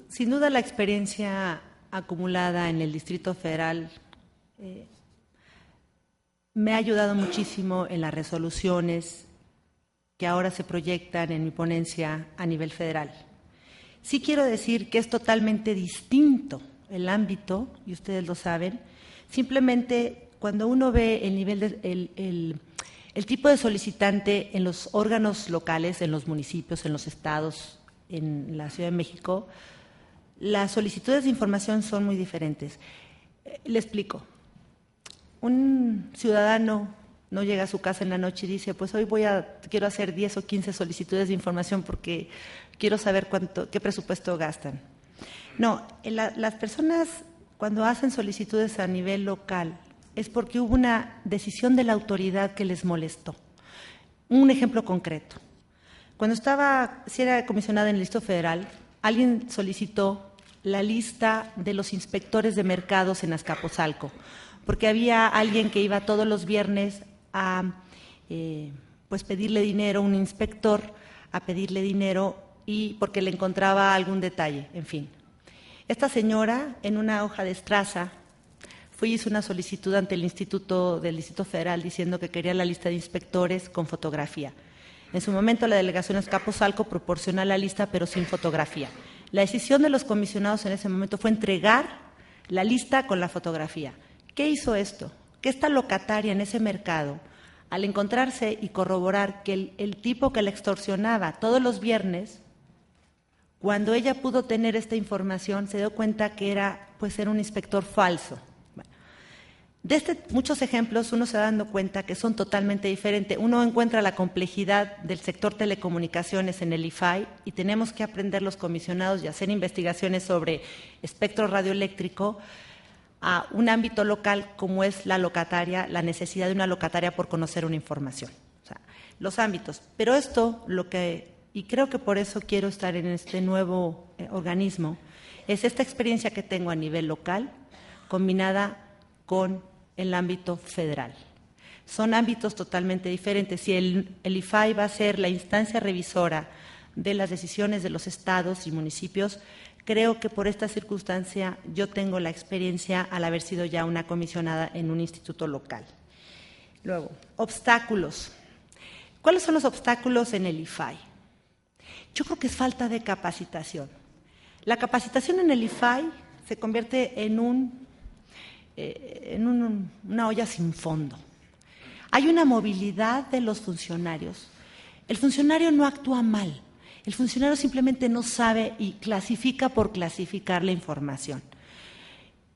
Sin duda la experiencia acumulada en el Distrito Federal me ha ayudado muchísimo en las resoluciones que ahora se proyectan en mi ponencia a nivel federal. Sí quiero decir que es totalmente distinto el ámbito, y ustedes lo saben, simplemente cuando uno ve el nivel el tipo de solicitante en los órganos locales, en los municipios, en los estados, en la Ciudad de México, las solicitudes de información son muy diferentes. Le explico. Un ciudadano no llega a su casa en la noche y dice, pues hoy quiero hacer 10 o 15 solicitudes de información porque quiero saber qué presupuesto gastan. No, las personas cuando hacen solicitudes a nivel local es porque hubo una decisión de la autoridad que les molestó. Un ejemplo concreto. Cuando si era comisionada en el Distrito Federal, alguien solicitó la lista de los inspectores de mercados en Azcapotzalco, porque había alguien que iba todos los viernes a pedirle dinero, un inspector a pedirle dinero y porque le encontraba algún detalle, en fin. Esta señora, en una hoja de estraza, hizo una solicitud ante el Instituto del Distrito Federal diciendo que quería la lista de inspectores con fotografía. En su momento, la delegación Azcapotzalco proporcionó la lista, pero sin fotografía. La decisión de los comisionados en ese momento fue entregar la lista con la fotografía. ¿Qué hizo esto? que esta locataria en ese mercado, al encontrarse y corroborar que el tipo que la extorsionaba todos los viernes, cuando ella pudo tener esta información, se dio cuenta que era un inspector falso. Bueno, de muchos ejemplos uno se va dando cuenta que son totalmente diferentes. Uno encuentra la complejidad del sector telecomunicaciones en el IFAI y tenemos que aprender los comisionados y hacer investigaciones sobre espectro radioeléctrico a un ámbito local como es la locataria, la necesidad de una locataria por conocer una información. O sea, los ámbitos. Pero esto, y creo que por eso quiero estar en este nuevo organismo, es esta experiencia que tengo a nivel local combinada con el ámbito federal. Son ámbitos totalmente diferentes. Si el IFAI va a ser la instancia revisora de las decisiones de los estados y municipios, creo que por esta circunstancia yo tengo la experiencia al haber sido ya una comisionada en un instituto local. Luego, obstáculos. ¿Cuáles son los obstáculos en el IFAI? Yo creo que es falta de capacitación. La capacitación en el IFAI se convierte en una olla sin fondo. Hay una movilidad de los funcionarios. El funcionario no actúa mal. El funcionario simplemente no sabe y clasifica por clasificar la información.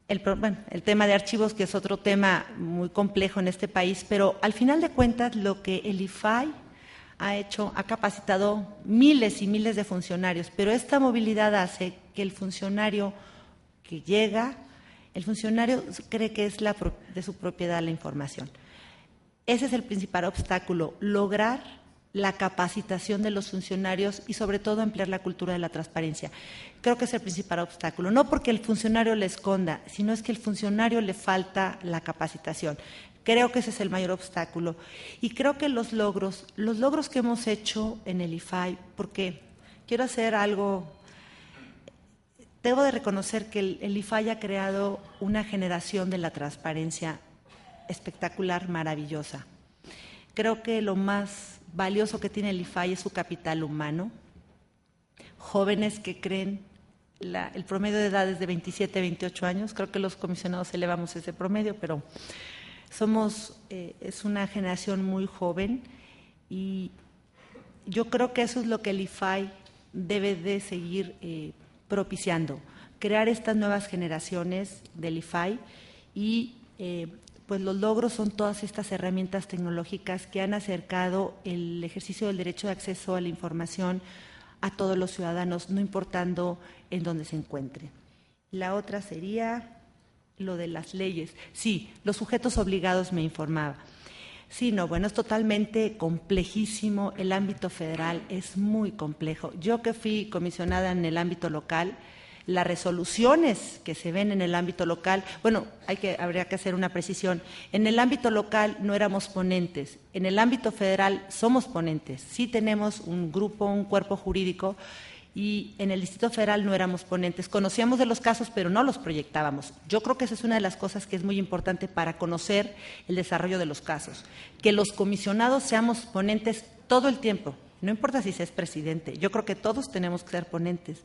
El tema de archivos, que es otro tema muy complejo en este país, pero al final de cuentas lo que el IFAI ha capacitado miles y miles de funcionarios, pero esta movilidad hace que el funcionario que llega, el funcionario cree que es de su propiedad la información. Ese es el principal obstáculo, lograr la capacitación de los funcionarios y sobre todo ampliar la cultura de la transparencia. Creo que es el principal obstáculo, no porque el funcionario le esconda, sino es que al funcionario le falta la capacitación. Creo que ese es el mayor obstáculo. Y creo que los logros que hemos hecho en el IFAI, porque quiero hacer algo, debo de reconocer que el IFAI ha creado una generación de la transparencia espectacular, maravillosa. Creo que lo más valioso que tiene el IFAI es su capital humano. Jóvenes que creen, el promedio de edad es de 27, 28 años, creo que los comisionados elevamos ese promedio, pero es una generación muy joven y yo creo que eso es lo que el IFAI debe de seguir propiciando, crear estas nuevas generaciones del IFAI y pues los logros son todas estas herramientas tecnológicas que han acercado el ejercicio del derecho de acceso a la información a todos los ciudadanos, no importando en dónde se encuentren. La otra sería lo de las leyes. Sí, los sujetos obligados me informaba. Sí, es totalmente complejísimo. El ámbito federal es muy complejo. Yo que fui comisionada en el ámbito local, las resoluciones que se ven en el ámbito local, habría que hacer una precisión. En el ámbito local no éramos ponentes, en el ámbito federal somos ponentes. Sí tenemos un grupo, un cuerpo jurídico y en el Distrito Federal no éramos ponentes. Conocíamos de los casos, pero no los proyectábamos. Yo creo que esa es una de las cosas que es muy importante para conocer el desarrollo de los casos. Que los comisionados seamos ponentes todo el tiempo, no importa si se es presidente. Yo creo que todos tenemos que ser ponentes,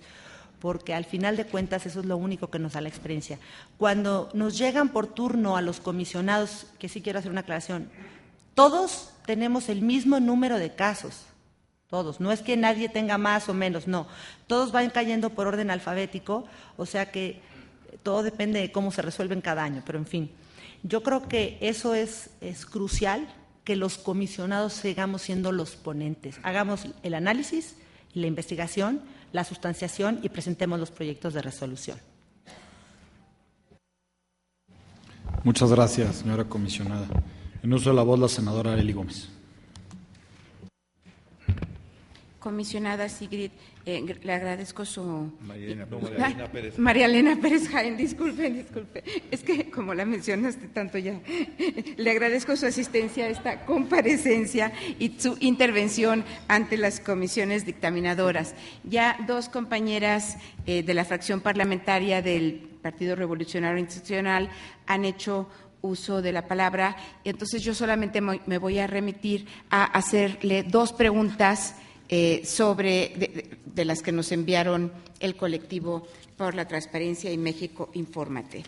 porque al final de cuentas eso es lo único que nos da la experiencia. Cuando nos llegan por turno a los comisionados, que sí quiero hacer una aclaración, todos tenemos el mismo número de casos, todos, no es que nadie tenga más o menos, no, todos van cayendo por orden alfabético, o sea que todo depende de cómo se resuelven cada año, pero en fin, yo creo que eso es crucial, que los comisionados sigamos siendo los ponentes, hagamos el análisis, la investigación, la sustanciación y presentemos los proyectos de resolución. Muchas gracias, señora comisionada. En uso de la voz, la senadora Arely Gómez. Comisionada Sigrid, le agradezco su… María Elena Pérez Jaén, disculpe. Es que como la mencionaste tanto ya, le agradezco su asistencia a esta comparecencia y su intervención ante las comisiones dictaminadoras. Ya dos compañeras de la fracción parlamentaria del Partido Revolucionario Institucional han hecho uso de la palabra, y entonces yo solamente me voy a remitir a hacerle dos preguntas sobre de las que nos enviaron el colectivo por la transparencia y México Infórmate.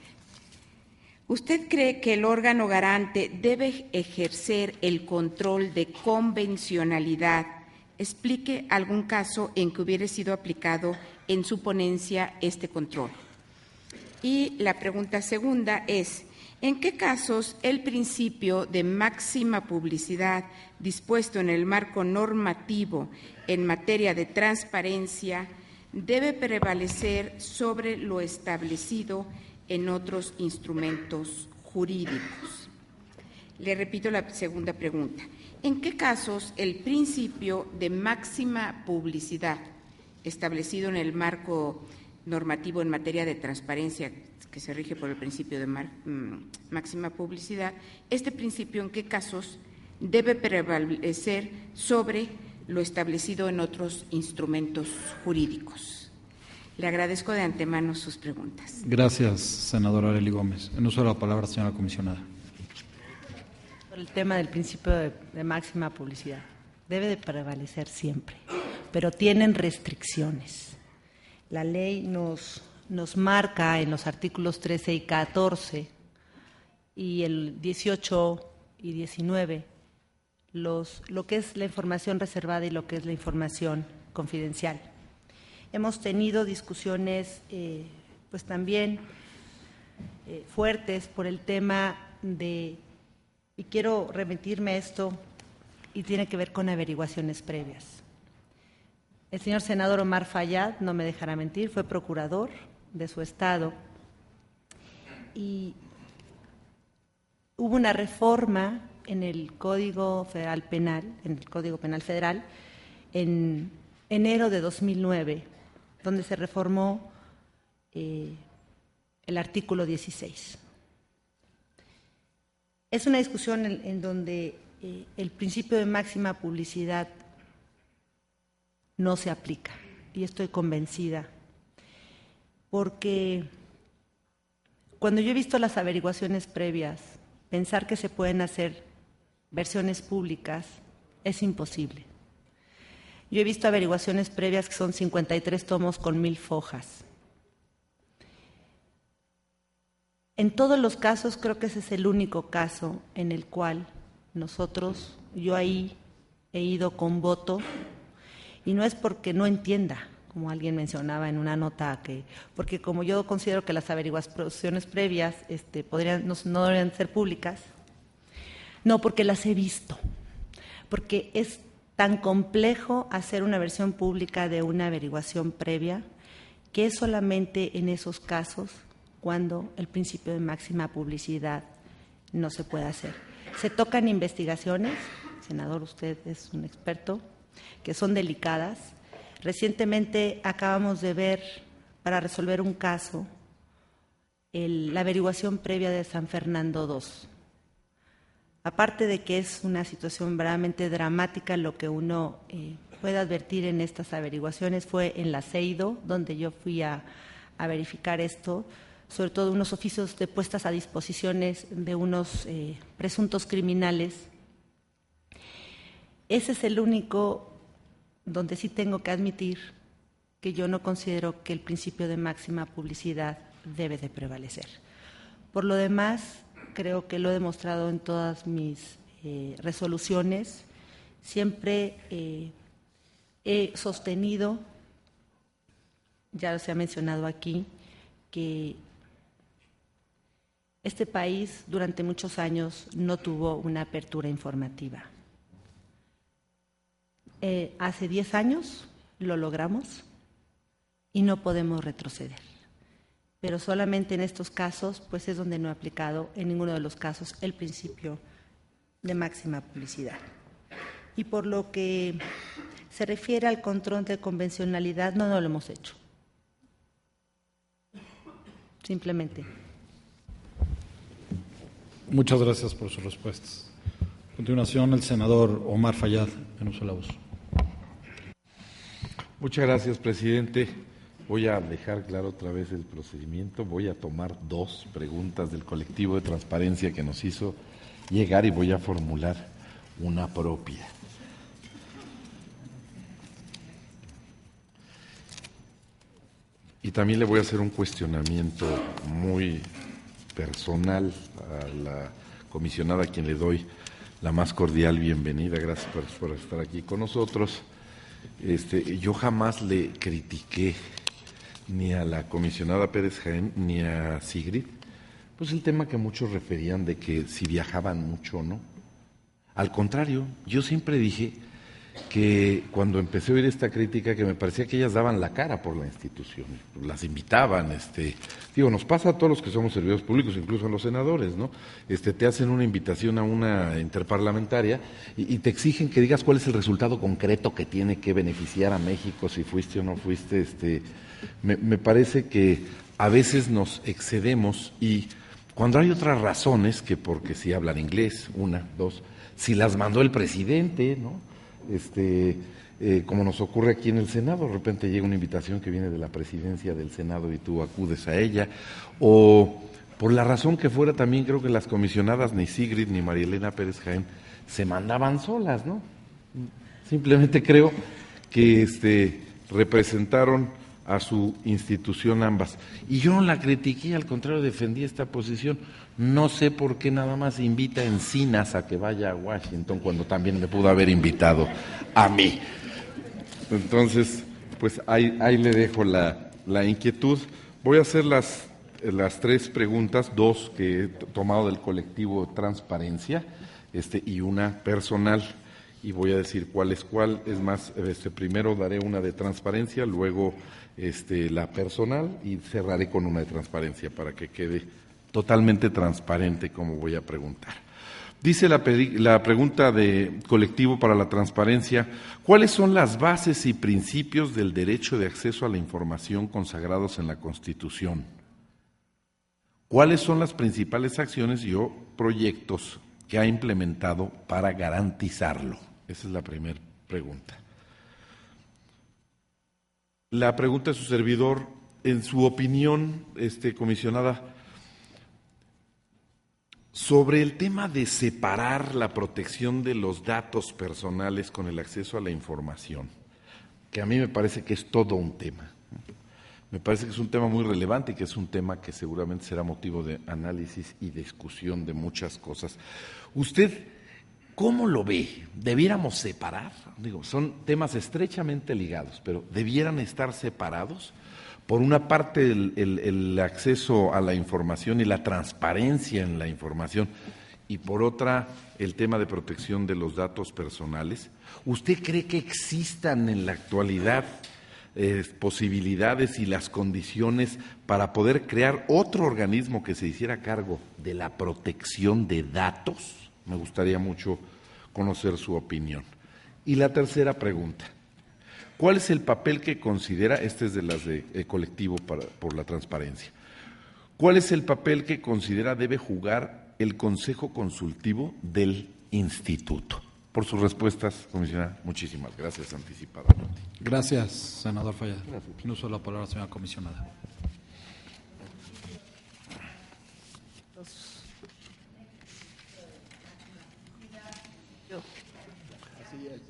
¿Usted cree que el órgano garante debe ejercer el control de convencionalidad? Explique algún caso en que hubiera sido aplicado en su ponencia este control. Y la pregunta segunda es, ¿en qué casos el principio de máxima publicidad dispuesto en el marco normativo en materia de transparencia debe prevalecer sobre lo establecido en otros instrumentos jurídicos? Le repito la segunda pregunta. ¿En qué casos el principio de máxima publicidad establecido en el marco normativo en materia de transparencia, que se rige por el principio de máxima publicidad, este principio en qué casos debe prevalecer sobre lo establecido en otros instrumentos jurídicos? Le agradezco de antemano sus preguntas. Gracias, senadora Arely Gómez. En uso de la palabra, señora comisionada. El tema del principio de máxima publicidad debe de prevalecer siempre, pero tienen restricciones. La ley nos marca en los artículos 13 y 14 y el 18 y 19 lo que es la información reservada y lo que es la información confidencial. Hemos tenido discusiones pues también fuertes por el tema de, y quiero remitirme a esto, y tiene que ver con averiguaciones previas. El señor senador Omar Fayad, no me dejará mentir, fue procurador de su estado y hubo una reforma en el Código Federal Penal, en el Código Penal Federal, en enero de 2009, donde se reformó el artículo 16. Es una discusión en donde el principio de máxima publicidad no se aplica, y estoy convencida, porque cuando yo he visto las averiguaciones previas, pensar que se pueden hacer versiones públicas es imposible. Yo he visto averiguaciones previas que son 53 tomos con 1000 fojas. En todos los casos, creo que ese es el único caso en el cual yo ahí he ido con voto, y no es porque no entienda, como alguien mencionaba en una nota, porque como yo considero que las averiguaciones previas no deberían ser públicas, no, porque las he visto, porque es tan complejo hacer una versión pública de una averiguación previa que es solamente en esos casos cuando el principio de máxima publicidad no se puede hacer. Se tocan investigaciones, senador, usted es un experto, que son delicadas. Recientemente acabamos de ver, para resolver un caso, la averiguación previa de San Fernando II. Aparte de que es una situación verdaderamente dramática, lo que uno puede advertir en estas averiguaciones fue en la CEIDO, donde yo fui a verificar esto, sobre todo unos oficios de puestas a disposiciones de unos presuntos criminales. Ese es el único donde sí tengo que admitir que yo no considero que el principio de máxima publicidad debe de prevalecer. Por lo demás, creo que lo he demostrado en todas mis resoluciones. Siempre he sostenido, ya se ha mencionado aquí, que este país durante muchos años no tuvo una apertura informativa. Hace 10 años lo logramos y no podemos retroceder. Pero solamente en estos casos, pues es donde no he aplicado en ninguno de los casos el principio de máxima publicidad. Y por lo que se refiere al control de convencionalidad, no lo hemos hecho. Simplemente. Muchas gracias por sus respuestas. A continuación, el senador Omar Fayad, en uso de la voz. Muchas gracias, presidente. Voy a dejar claro otra vez el procedimiento. Voy a tomar 2 preguntas del colectivo de transparencia que nos hizo llegar y voy a formular una propia. Y también le voy a hacer un cuestionamiento muy personal, a la comisionada a quien le doy la más cordial bienvenida. Gracias por estar aquí con nosotros. Yo jamás le critiqué ni a la comisionada Pérez Jaén ni a Sigrid, pues el tema que muchos referían de que si viajaban mucho o no. Al contrario, yo siempre dije que cuando empecé a oír esta crítica, que me parecía que ellas daban la cara por la institución, las invitaban, nos pasa a todos los que somos servidores públicos, incluso a los senadores, ¿no? Te hacen una invitación a una interparlamentaria y te exigen que digas cuál es el resultado concreto que tiene que beneficiar a México, si fuiste o no fuiste. Me parece que a veces nos excedemos y cuando hay otras razones, que porque si hablan inglés, una, dos, si las mandó el presidente, ¿no? Como nos ocurre aquí en el Senado, de repente llega una invitación que viene de la presidencia del Senado y tú acudes a ella, o por la razón que fuera, también creo que las comisionadas ni Sigrid ni María Elena Pérez Jaén se mandaban solas, ¿no? Simplemente creo que representaron a su institución ambas. Y yo no la critiqué, al contrario, defendí esta posición. No sé por qué nada más invita a Encinas a que vaya a Washington cuando también me pudo haber invitado a mí. Entonces, pues ahí le dejo la inquietud. Voy a hacer las 3 preguntas, 2 que he tomado del colectivo Transparencia, y una personal. Y voy a decir cuál es cuál. Es más, primero daré una de transparencia, luego la personal y cerraré con una de transparencia para que quede totalmente transparente como voy a preguntar. Dice la pregunta de colectivo para la transparencia: ¿cuáles son las bases y principios del derecho de acceso a la información consagrados en la Constitución? ¿Cuáles son las principales acciones o proyectos que ha implementado para garantizarlo? Esa es la primera pregunta. La pregunta de su servidor, en su opinión, comisionada, sobre el tema de separar la protección de los datos personales con el acceso a la información, que a mí me parece que es todo un tema. Me parece que es un tema muy relevante y que es un tema que seguramente será motivo de análisis y discusión de muchas cosas. ¿Usted cómo lo ve? ¿Debiéramos separar? Son temas estrechamente ligados, pero ¿debieran estar separados? Por una parte, el acceso a la información y la transparencia en la información, y por otra, el tema de protección de los datos personales. ¿Usted cree que existan en la actualidad posibilidades y las condiciones para poder crear otro organismo que se hiciera cargo de la protección de datos? Me gustaría mucho conocer su opinión. Y la tercera pregunta: ¿cuál es el papel que considera, es de las de colectivo por la transparencia, cuál es el papel que considera debe jugar el Consejo Consultivo del Instituto? Por sus respuestas, comisionada, muchísimas gracias anticipadamente. Gracias, senador Fayad. Tiene uso de la palabra, señora comisionada.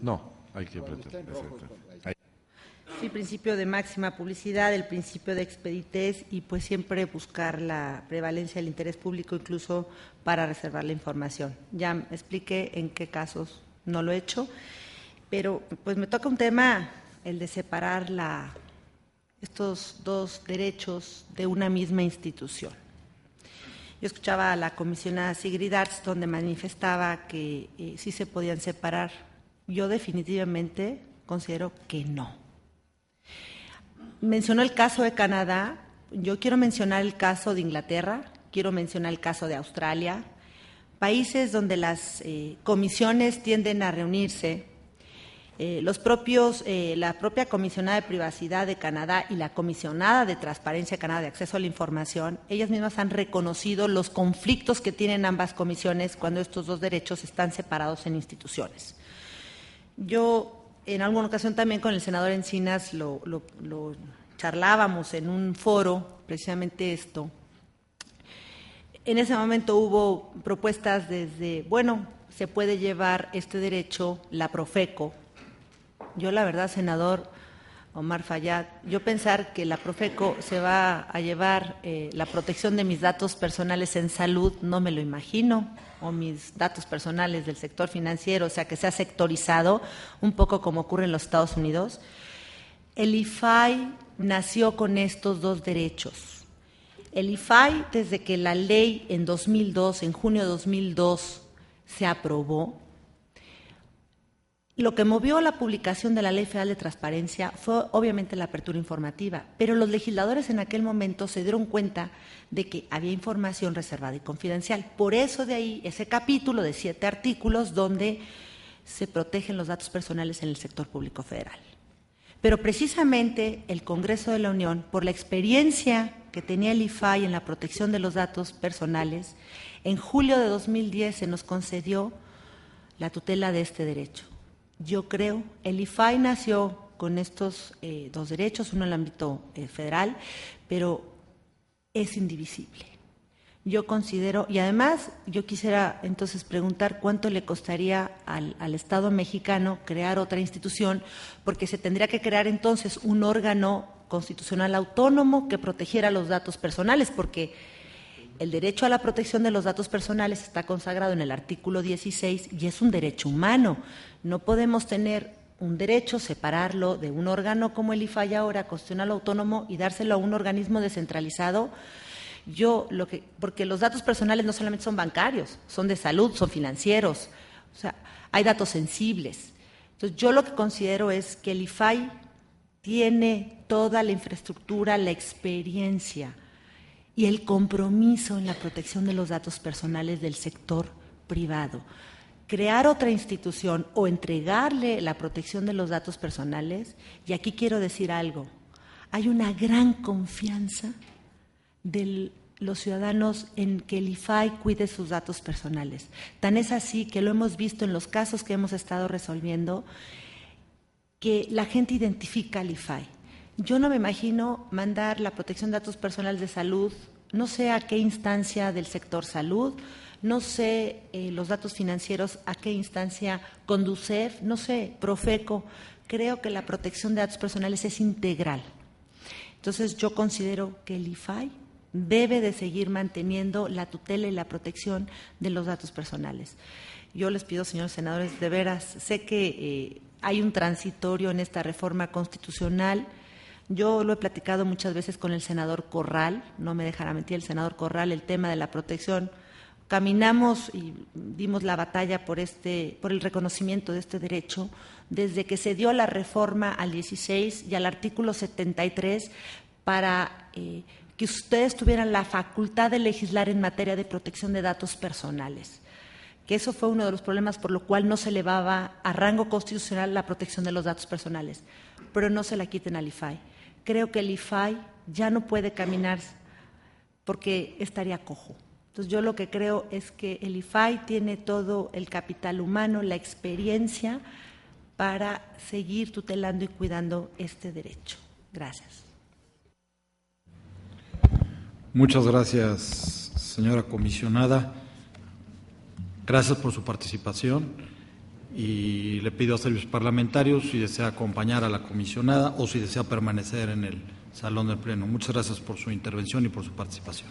No, hay que apretar. Sí, principio de máxima publicidad, el principio de expeditez y pues siempre buscar la prevalencia del interés público incluso para reservar la información. Ya expliqué en qué casos no lo he hecho, pero pues me toca un tema, el de separar estos 2 derechos de una misma institución. Yo escuchaba a la comisionada Sigrid Arts, donde manifestaba que sí se podían separar. Yo definitivamente considero que no. Mencionó el caso de Canadá, yo quiero mencionar el caso de Inglaterra, quiero mencionar el caso de Australia, países donde las comisiones tienden a reunirse. La propia comisionada de privacidad de Canadá y la comisionada de transparencia de Canadá de acceso a la información, ellas mismas han reconocido los conflictos que tienen ambas comisiones cuando estos 2 derechos están separados en instituciones. Yo en alguna ocasión también con el senador Encinas lo charlábamos en un foro, precisamente esto. En ese momento hubo propuestas desde, se puede llevar este derecho la Profeco. Yo la verdad, senador, Omar Fayad, yo pensar que la Profeco se va a llevar la protección de mis datos personales en salud, no me lo imagino, o mis datos personales del sector financiero, o sea, que sea sectorizado, un poco como ocurre en los Estados Unidos. El IFAI nació con estos dos derechos. El IFAI, desde que la ley en 2002, en junio de 2002, se aprobó, lo que movió la publicación de la Ley Federal de Transparencia fue obviamente la apertura informativa, pero los legisladores en aquel momento se dieron cuenta de que había información reservada y confidencial. Por eso de ahí ese capítulo de 7 artículos donde se protegen los datos personales en el sector público federal. Pero precisamente el Congreso de la Unión, por la experiencia que tenía el IFAI en la protección de los datos personales, en julio de 2010 se nos concedió la tutela de este derecho. Yo creo, el IFAI nació con estos dos derechos, uno en el ámbito federal, pero es indivisible. Yo considero, y además yo quisiera entonces preguntar cuánto le costaría al Estado mexicano crear otra institución, porque se tendría que crear entonces un órgano constitucional autónomo que protegiera los datos personales, porque el derecho a la protección de los datos personales está consagrado en el artículo 16 y es un derecho humano. No podemos tener un derecho, separarlo de un órgano como el IFAI ahora, constitucional autónomo, y dárselo a un organismo descentralizado. Porque los datos personales no solamente son bancarios, son de salud, son financieros, o sea, hay datos sensibles. Entonces, yo lo que considero es que el IFAI tiene toda la infraestructura, la experiencia y el compromiso en la protección de los datos personales del sector privado. Crear otra institución o entregarle la protección de los datos personales, y aquí quiero decir algo, hay una gran confianza de los ciudadanos en que el IFAI cuide sus datos personales. Tan es así que lo hemos visto en los casos que hemos estado resolviendo, que la gente identifica al IFAI. Yo no me imagino mandar la protección de datos personales de salud, no sé a qué instancia del sector salud, no sé los datos financieros a qué instancia Conducef, no sé, Profeco. Creo que la protección de datos personales es integral. Entonces yo considero que el IFAI debe de seguir manteniendo la tutela y la protección de los datos personales. Yo les pido, señores senadores, de veras, sé que hay un transitorio en esta reforma constitucional. Yo lo he platicado muchas veces con el senador Corral, no me dejará mentir el senador Corral, el tema de la protección. Caminamos y dimos la batalla por el reconocimiento de este derecho desde que se dio la reforma al 16 y al artículo 73 para que ustedes tuvieran la facultad de legislar en materia de protección de datos personales, que eso fue uno de los problemas por lo cual no se elevaba a rango constitucional la protección de los datos personales, pero no se la quiten al IFAI. Creo que el IFAI ya no puede caminar porque estaría cojo. Entonces yo lo que creo es que el IFAI tiene todo el capital humano, la experiencia para seguir tutelando y cuidando este derecho. Gracias. Muchas gracias, señora comisionada. Gracias por su participación y le pido a servicios parlamentarios si desea acompañar a la comisionada o si desea permanecer en el salón del Pleno. Muchas gracias por su intervención y por su participación.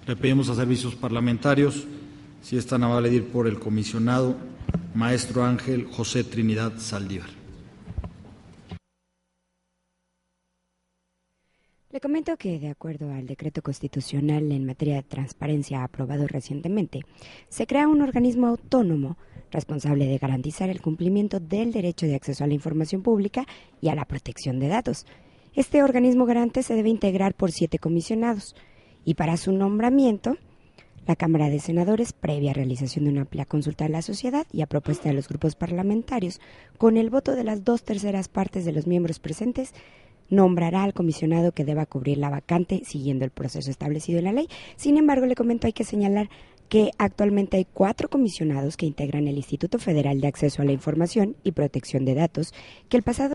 Le pedimos a servicios parlamentarios si es tan amable de ir por el comisionado maestro Ángel José Trinidad Saldívar. Le comento que, de acuerdo al decreto constitucional en materia de transparencia aprobado recientemente, se crea un organismo autónomo responsable de garantizar el cumplimiento del derecho de acceso a la información pública y a la protección de datos. Este organismo garante se debe integrar por 7 comisionados y para su nombramiento, la Cámara de Senadores, previa realización de una amplia consulta de la sociedad y a propuesta de los grupos parlamentarios, con el voto de las 2/3 partes de los miembros presentes, nombrará al comisionado que deba cubrir la vacante siguiendo el proceso establecido en la ley. Sin embargo, le comento, hay que señalar que actualmente hay 4 comisionados que integran el Instituto Federal de Acceso a la Información y Protección de Datos, que el pasado